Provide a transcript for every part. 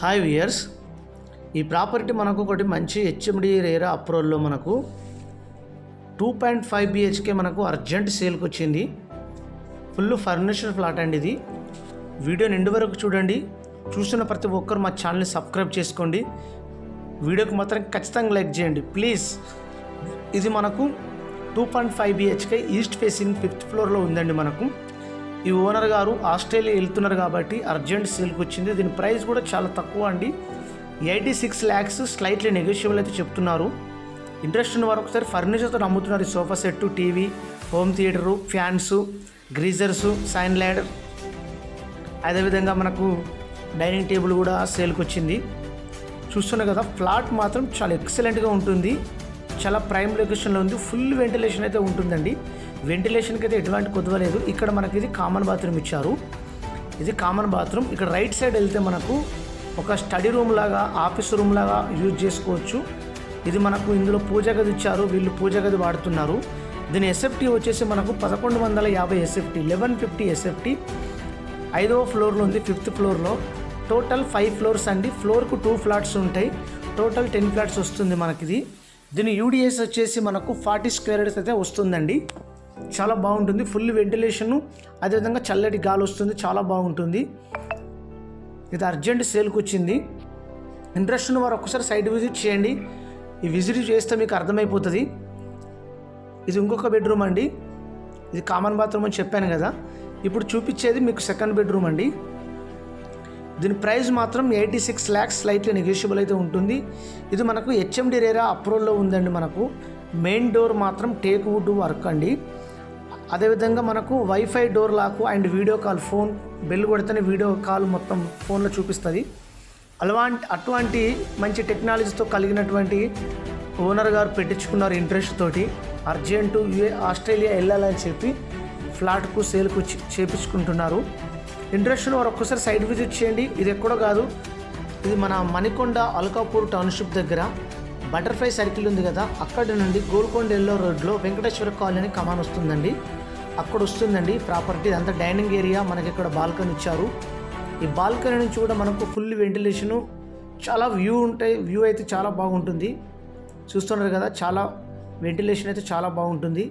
Hi viewers, ఈ property మనకు ఒకటి మంచి హెచ్ఎండి రేరా అప్రూవల్లో మనకు 2.5 BHK మనకు అర్జెంట్ సేల్కి వచ్చింది. ఫుల్ ఫర్నిచర్ ఫ్లాట్ అండి. ఇది వీడియోని ఎండ్ వరకు చూడండి. చూస్తున్న ప్రతి ఒక్కరు మా ఛానల్ని సబ్స్క్రైబ్ చేసుకోండి. వీడియోకి మాత్రం ఖచ్చితంగా లైక్ చేయండి ప్లీజ్. ఇది మనకు 2.5 BHK ఈస్ట్ ఫేసింగ్ 5th ఫ్లోర్లో ఉందండి. మనకు ఈ ఓనర్ గారు ఆస్ట్రేలియా వెళ్తున్నారు కాబట్టి అర్జెంట్ సేల్కి వచ్చింది. దీని ప్రైస్ కూడా చాలా తక్కువ అండి, 86 lakhs, స్లైట్లీ నెగోషియబుల్ అయితే చెప్తున్నారు. ఇంట్రెస్ట్ ఉన్న వారు ఒకసారి ఫర్నిచర్తో అమ్ముతున్నారు. ఈ sofa set, TV, home theatre, fans, geysers, sign ladder, అదేవిధంగా మనకు డైనింగ్ టేబుల్ కూడా సేల్కి వచ్చింది. చూస్తున్నారు కదా, ఫ్లాట్ మాత్రం చాలా ఎక్సలెంట్గా ఉంటుంది. చాలా ప్రైమ్ లొకేషన్లో ఉంది. ఫుల్ వెంటిలేషన్ అయితే ఉంటుందండి. వెంటిలేషన్కి అయితే ఎటువంటి కుదవలేదు. ఇక్కడ మనకి ఇది కామన్ బాత్రూమ్ ఇచ్చారు. ఇది కామన్ బాత్రూమ్. ఇక్కడ రైట్ సైడ్ వెళ్తే మనకు ఒక స్టడీ రూమ్ లాగా, ఆఫీస్ రూమ్ లాగా యూజ్ చేసుకోవచ్చు. ఇది మనకు ఇందులో పూజ గది ఇచ్చారు. వీళ్ళు పూజ గది వాడుతున్నారు. దీని ఎస్ఎఫ్టీ వచ్చేసి మనకు 1150 ఎస్ఎఫ్టీ, 1150 ఎస్ఎఫ్టీ. 5వ ఫ్లోర్లో ఉంది, 5th ఫ్లోర్లో. టోటల్ 5 ఫ్లోర్స్ అండి. ఫ్లోర్కు 2 ఫ్లాట్స్ ఉంటాయి. టోటల్ 10 ఫ్లాట్స్ వస్తుంది మనకిది. దీని యూడిఎస్ వచ్చేసి మనకు 40 స్క్వేర్ యార్డ్స్ అయితే వస్తుందండి. చాలా బాగుంటుంది. ఫుల్ వెంటిలేషను, అదేవిధంగా చల్లటి గాలి వస్తుంది. చాలా బాగుంటుంది. ఇది అర్జెంట్ సేల్కి వచ్చింది. ఇంట్రెస్ట్ ఉన్న వారు ఒక్కసారి సైట్ విజిట్ చేయండి. ఈ విజిట్ చేస్తే మీకు అర్థమైపోతుంది. ఇది ఇంకొక బెడ్రూమ్ అండి. ఇది కామన్ బాత్రూమ్ అని చెప్పాను కదా. ఇప్పుడు చూపించేది మీకు సెకండ్ బెడ్రూమ్ అండి. దీని ప్రైస్ మాత్రం 86 lakhs, స్లైట్లీ నెగోషియబుల్ అయితే ఉంటుంది. ఇది మనకు హెచ్ఎండి రేరా అప్రూవల్లో ఉందండి. మనకు మెయిన్ డోర్ మాత్రం టేక్ వుడ్ వర్క్ అండి. అదేవిధంగా మనకు wifi door lock and video call, phone bell కొడితేనే వీడియో కాల్ మొత్తం ఫోన్లో చూపిస్తుంది. అటువంటి మంచి టెక్నాలజీతో కలిగినటువంటి ఓనర్ గారు పెట్టించుకున్నారు ఇంట్రెస్ట్ తోటి. అర్జెంటు ఆస్ట్రేలియా వెళ్ళాలని చెప్పి ఫ్లాట్కు సేల్కు చేపించుకుంటున్నారు. ఇంట్రెస్ట్ వారు ఒక్కసారి సైట్ విజిట్ చేయండి. ఇది ఎక్కడో కాదు, ఇది మన మణికొండ అల్కాపూర్ టౌన్షిప్ దగ్గర బటర్ఫ్లై సర్కిల్ ఉంది కదా, అక్కడి నుండి గోల్కొండ ఎల్లో రోడ్లో వెంకటేశ్వర కాలనీ కమాన్ వస్తుందండి. అక్కడ వస్తుందండి ప్రాపర్టీ. అంతా డైనింగ్ ఏరియా. మనకి ఇక్కడ బాల్కనీ ఇచ్చారు. ఈ బాల్కనీ నుంచి కూడా మనకు ఫుల్ వెంటిలేషను, చాలా వ్యూ అయితే చాలా బాగుంటుంది. చూస్తున్నారు కదా, చాలా వెంటిలేషన్ అయితే చాలా బాగుంటుంది.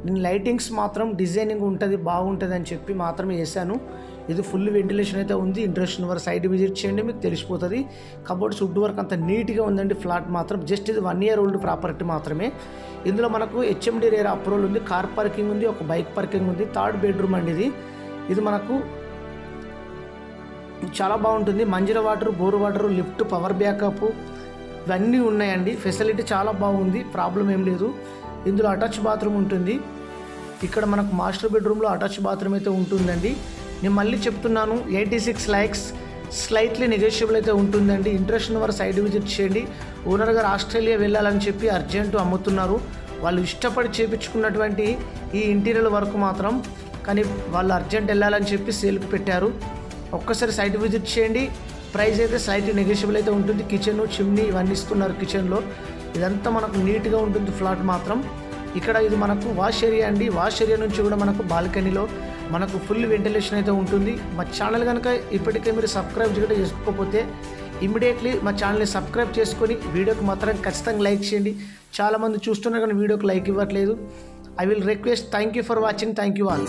నేను లైటింగ్స్ మాత్రం డిజైనింగ్ ఉంటుంది, బాగుంటుంది అని చెప్పి మాత్రమే వేసాను. ఇది ఫుల్ వెంటిలేషన్ అయితే ఉంది. ఇంట్రెస్ట్ ఉన్న వారు సైట్ విజిట్ చేయండి, మీకు తెలిసిపోతుంది. కబోర్డ్స్, వుడ్ వర్క్ అంత నీట్గా ఉందండి. ఫ్లాట్ మాత్రం జస్ట్ ఇది 1 year ఓల్డ్ ప్రాపర్టీ మాత్రమే. ఇందులో మనకు హెచ్ఎండి రేరా అప్రూవల్ ఉంది. కార్ పార్కింగ్ ఉంది, ఒక బైక్ పార్కింగ్ ఉంది. 3rd బెడ్రూమ్ అండి ఇది. ఇది మనకు చాలా బాగుంటుంది. Manjeera water, bore water, lift, power backup ఇవన్నీ ఉన్నాయండి. ఫెసిలిటీ చాలా బాగుంది, ప్రాబ్లం ఏం లేదు. ఇందులో అటాచ్ బాత్రూమ్ ఉంటుంది. ఇక్కడ మనకు మాస్టర్ బెడ్రూమ్లో అటాచ్ బాత్రూమ్ అయితే ఉంటుందండి. నేను మళ్ళీ చెప్తున్నాను, 86 lakhs, స్లైట్లీ నెగోషియబుల్ అయితే ఉంటుందండి. ఇంట్రెస్ట్ ఉన్న వారు సైట్ విజిట్ చేయండి. ఓనర్ గారు ఆస్ట్రేలియా వెళ్ళాలని చెప్పి అర్జెంటు అమ్ముతున్నారు. వాళ్ళు ఇష్టపడి చేపించుకున్నటువంటి ఈ ఇంటీరియర్ వర్క్ మాత్రం, కానీ వాళ్ళు అర్జెంట్ వెళ్ళాలని చెప్పి సేల్కి పెట్టారు. ఒక్కసారి సైట్ విజిట్ చేయండి. ప్రైస్ అయితే స్లైట్లీ నెగోషియబుల్ అయితే ఉంటుంది. కిచెన్, చిమ్నీ ఇవన్నీ ఇస్తున్నారు కిచెన్లో. ఇదంతా మనకు నీట్గా ఉంటుంది ఫ్లాట్ మాత్రం. ఇక్కడ ఇది మనకు వాష్ ఏరియా అండి. వాష్ ఏరియా నుంచి కూడా మనకు బాల్కనీలో మనకు ఫుల్ వెంటిలేషన్ అయితే ఉంటుంది. మా ఛానల్ కనుక ఇప్పటికే మీరు సబ్స్క్రైబ్ చేసుకోకపోతే ఇమ్మీడియట్లీ మా ఛానల్ని సబ్స్క్రైబ్ చేసుకొని వీడియోకి మాత్రం ఖచ్చితంగా లైక్ చేయండి. చాలామంది చూస్తున్నారు కానీ వీడియోకి లైక్ ఇవ్వట్లేదు. I will request. Thank you for watching. Thank you all.